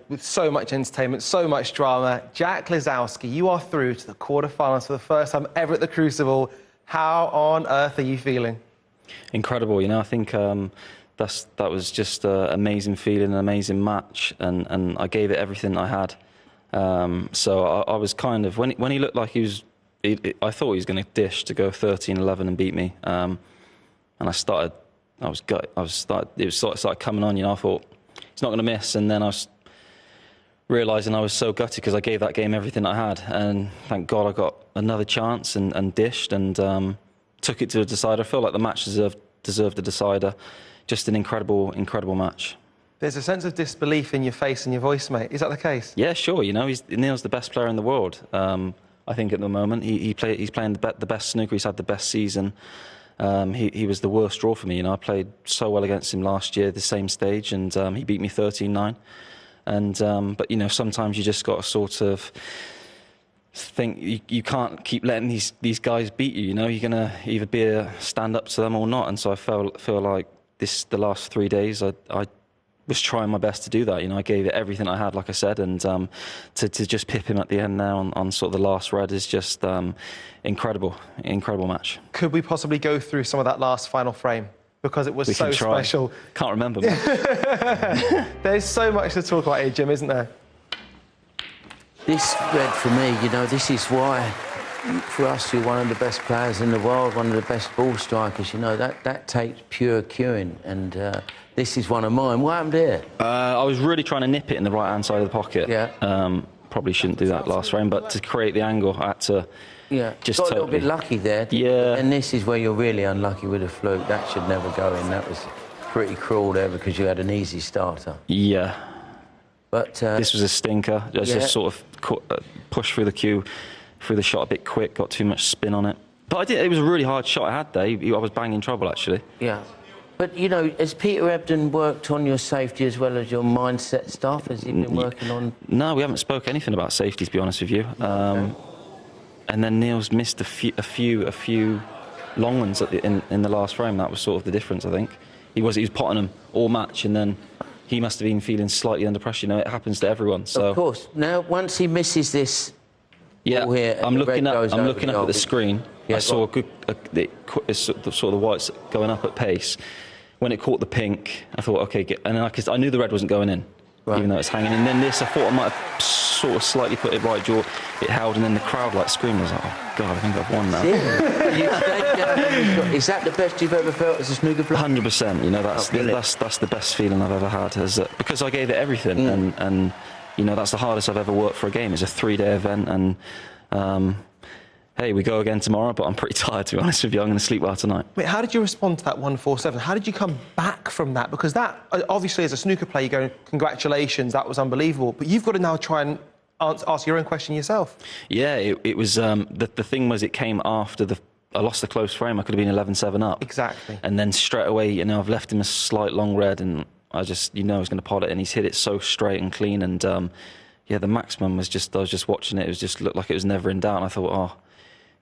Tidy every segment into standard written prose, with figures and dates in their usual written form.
With so much entertainment, so much drama, Jack Lisowski, you are through to the quarterfinals for the first time ever at the Crucible. How on earth are you feeling? Incredible, you know. I think that was just an amazing feeling, an amazing match, and I gave it everything I had. So I was kind of when he looked like I thought he was going to dish to go 13-11 and beat me. And it started coming on. You know, I thought he's not going to miss, and then I was realising I was so gutted because I gave that game everything I had, and thank God I got another chance and dished and took it to a decider. I feel like the match deserved a decider. Just an incredible match. There's a sense of disbelief in your face and your voice, mate. Is that the case? Yeah, sure. You know, Neil's the best player in the world. I think at the moment he's playing the best snooker. He's had the best season. He was the worst draw for me. You know, I played so well against him last year, the same stage, and he beat me 13-9. But you know, sometimes you just got to sort of think you can't keep letting these guys beat you. You know, you're gonna either stand up to them or not. And so I feel like the last 3 days I was trying my best to do that. You know, I gave it everything I had, like I said, and to just pip him at the end now on sort of the last red is just incredible match. Could we possibly go through some of that last final frame? Because it was so special. Can't remember. There's so much to talk about here, Jim, isn't there? This red for me, you know, this is why, for us, you're one of the best players in the world, one of the best ball strikers. You know, that takes pure cueing, and this is one of mine. What happened here? I was really trying to nip it in the right-hand side of the pocket. Yeah. Probably shouldn't do that last frame, but to create the angle, I had to. Yeah, just got a little bit lucky there. Yeah. And this is where you're really unlucky with a fluke. That should never go in. That was pretty cruel there because you had an easy starter. Yeah. But this was a stinker. I just sort of pushed through the cue, threw the shot a bit quick, got too much spin on it. But I did. It was a really hard shot I had there. I was banging trouble, actually. Yeah. But, you know, has Peter Ebdon worked on your safety as well as your mindset stuff? Has he been working on... No, we haven't spoke anything about safety, to be honest with you. Okay. And then Neil's missed a few long ones in the last frame. That was sort of the difference, I think. He was potting them all match, and then he must have been feeling slightly under pressure. You know, it happens to everyone. So. Of course. Now, once he misses this ball here, I'm looking up at the screen. Yeah, I saw sort of the whites going up at pace. When it caught the pink, I thought, OK, and I knew the red wasn't going in, even though it's hanging. And then this, I thought I might have sort of slightly put it right jaw. It held, and then the crowd like screamed. I was like, oh God, I think I've won now. Is that the best you've ever felt as a snooker player? 100%. You know, that's the best feeling I've ever had, because I gave it everything, and you know, that's the hardest I've ever worked for a game. It's a 3-day event, and hey, we go again tomorrow, but I'm pretty tired, to be honest with you. I'm going to sleep well tonight. Wait, how did you respond to that 147? How did you come back from that? Because that, obviously, as a snooker player, you go, congratulations, that was unbelievable. But you've got to now try and ask your own question yourself. Yeah, it was... the thing was, it came after I lost the close frame. I could have been 11-7 up. Exactly. And then straight away, you know, I've left him a slight long red, and I just, you know, I was going to pot it, and he's hit it so straight and clean. And, yeah, the maximum was just... I was just watching it. It just looked like it was never in doubt. And I thought, oh...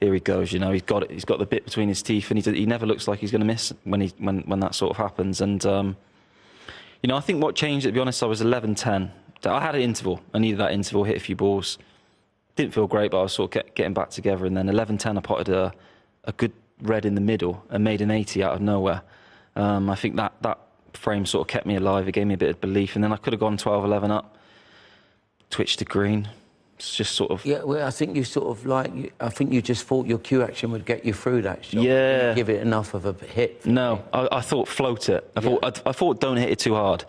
Here he goes, you know, he's got it. He's got the bit between his teeth, and he never looks like he's going to miss when that sort of happens. And you know, I think what changed it, to be honest, I was 11-10. I had an interval. I needed that interval. Hit a few balls. Didn't feel great, but I was sort of getting back together. And then 11-10, I potted a good red in the middle and made an 80 out of nowhere. I think that frame sort of kept me alive. It gave me a bit of belief, and then I could have gone 12-11 up, twitched to green. It's just sort of... Yeah, well, I think you sort of I think you just thought your cue action would get you through that shot. Yeah. Give it enough of a hit. No, I thought float it. I thought don't hit it too hard.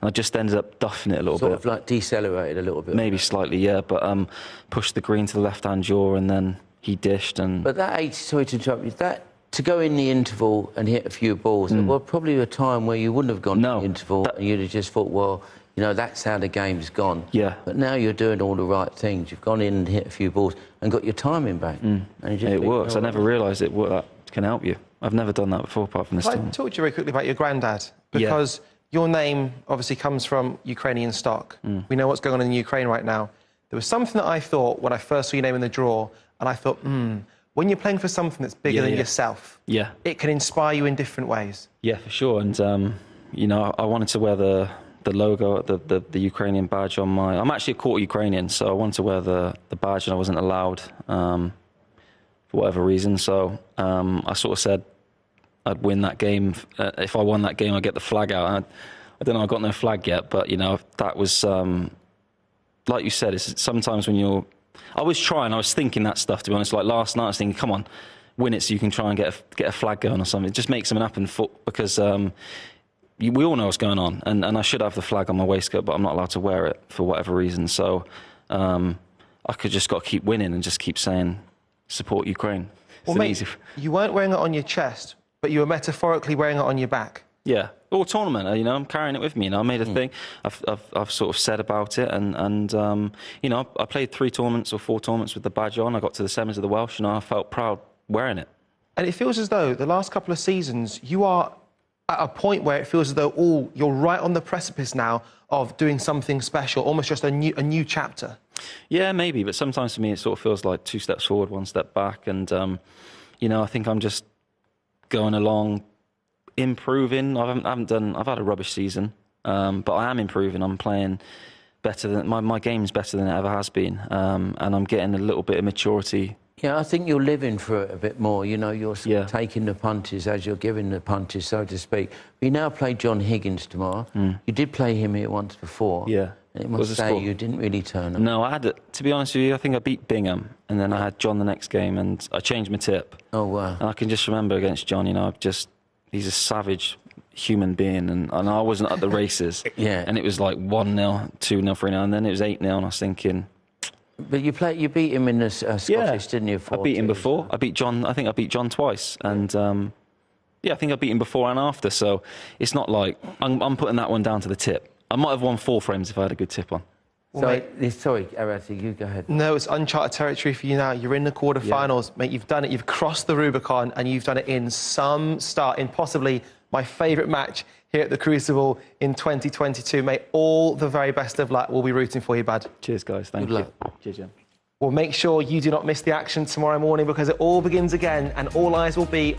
And I just ended up duffing it a little bit. Sort of like decelerated a little bit. Maybe slightly, yeah. But pushed the green to the left-hand jaw, and then he dished. And But that 80, sorry to interrupt you, to go in the interval and hit a few balls, there was probably a time where you wouldn't have gone to the interval, and you'd have just thought, well, you know, that's how the game's gone. Yeah. But now you're doing all the right things. You've gone in and hit a few balls and got your timing back. And it works. I never realised that can help you. I've never done that before, apart from this time. I talked to you very quickly about your granddad, because your name obviously comes from Ukrainian stock. We know what's going on in Ukraine right now. There was something that I thought when I first saw your name in the draw, and I thought, when you're playing for something that's bigger than yourself, it can inspire you in different ways. Yeah, for sure. And, you know, I wanted to wear the the logo, the Ukrainian badge on my... I'm actually a quarter Ukrainian, so I wanted to wear the badge and I wasn't allowed for whatever reason. So I sort of said I'd win that game. If I won that game, I'd get the flag out. I don't know, I got no flag yet, but, you know, that was... like you said, it's sometimes when you're... I was thinking that stuff, to be honest. Like last night, I was thinking, come on, win it so you can try and get a flag going or something. It just makes something happen because we all know what's going on. And I should have the flag on my waistcoat, but I'm not allowed to wear it for whatever reason. So I could just got to keep winning and just keep saying, support Ukraine. Well, mate, you weren't wearing it on your chest, but you were metaphorically wearing it on your back. Yeah, or tournament. You know, I'm carrying it with me. You know, I made a thing. I've sort of said about it, and you know, I played 3 tournaments or 4 tournaments with the badge on. I got to the semis of the Welsh, and I felt proud wearing it. And it feels as though the last couple of seasons you are at a point where it feels as though you're right on the precipice now of doing something special, almost just a new chapter. Yeah, maybe, but sometimes for me it sort of feels like 2 steps forward, 1 step back, and you know, I think I'm just going along. Improving. I've had a rubbish season, but I am improving. I'm playing better than my game's better than it ever has been, and I'm getting a little bit of maturity. Yeah, I think you're living through it a bit more. You know, you're taking the punches as you're giving the punches, so to speak. We now play John Higgins tomorrow. You did play him here once before. Yeah. And it must say you didn't really turn up. No, I had it. To be honest with you, I think I beat Bingham, and then I had John the next game, and I changed my tip. Oh wow! And I can just remember against John, you know, he's a savage human being, and I wasn't at the races. Yeah. And it was like 1-0, 2-0, 3-0, and then it was 8-0, and I was thinking... But you beat him in the Scottish, didn't you? I beat him before. I beat John. I think I beat John twice, and yeah, I think I beat him before and after. So it's not like I'm putting that one down to the tip. I might have won 4 frames if I had a good tip on. Well, sorry, Arati, you go ahead. No, it's uncharted territory for you now. You're in the quarterfinals, mate. You've done it. You've crossed the Rubicon, and you've done it in some start, in possibly my favourite match here at the Crucible in 2022. Mate, all the very best of luck. We'll be rooting for you, bud. Cheers, guys. Thank you. Cheers, Jim. Well, make sure you do not miss the action tomorrow morning, because it all begins again, and all eyes will be